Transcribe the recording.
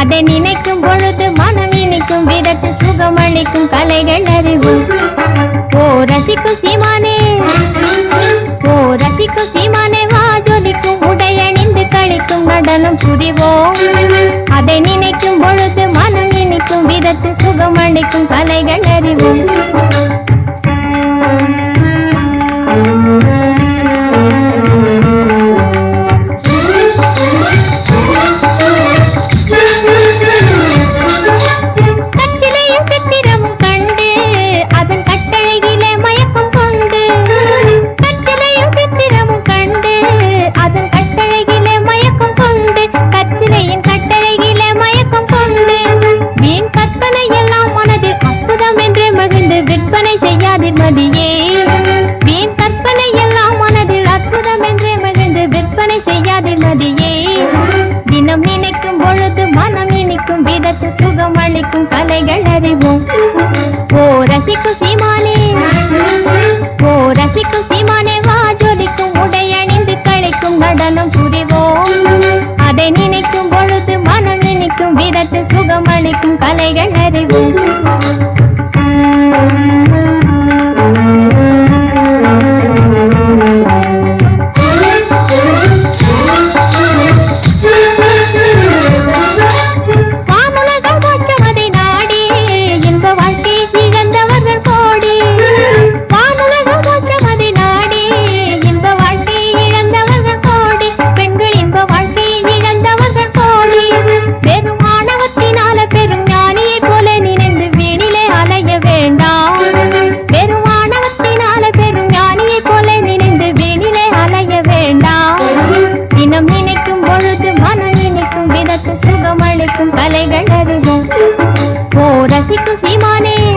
அதை நினைக்கும் பொழுது மனம் இனிக்கும் விதத்து சுகமளிக்கும் கலைகள் அறிவோம். ஓ ரசிக்கும் சீமானே, ஓ ரசிக்கும் சீமானே, வா ஜொலிக்கும் உடையணிந்து கழிக்கும் நடனம் புரிவோம். அதை நினைக்கும் பொழுது மனம் இனிக்கும் விதத்து சுகமளிக்கும் கலைகள் அறிவோம். மதியே வீண் கற்பனை எல்லாம் மனதில் அற்புதம் என்றே மகிழ்ந்து விற்பனை செய்யாது மதியே. தினம் நினைக்கும் பொழுது மனம் இனிக்கும் விதத்து சுகம் அளிக்கும் கலைகள் அறிவோம். ஓ ரசிக்கும் சீமானே, ஓ ரசிக்கும் சீமானே, வா ஜொலிக்கும் உடையணிந்து கழிக்கும் நடனம் புரிவோம். அதை நினைக்கும் பொழுது மனம் இனிக்கும் விதத்து சுகம் அளிக்கும் கலைகள் அறிவோம். தினம் நினைக்கும் பொழுது மனம் இனிக்கும் விதத்து சுகமளிக்கும் கலைகள் அறிவோம். ஓ ரசிக்கும் சீமானே.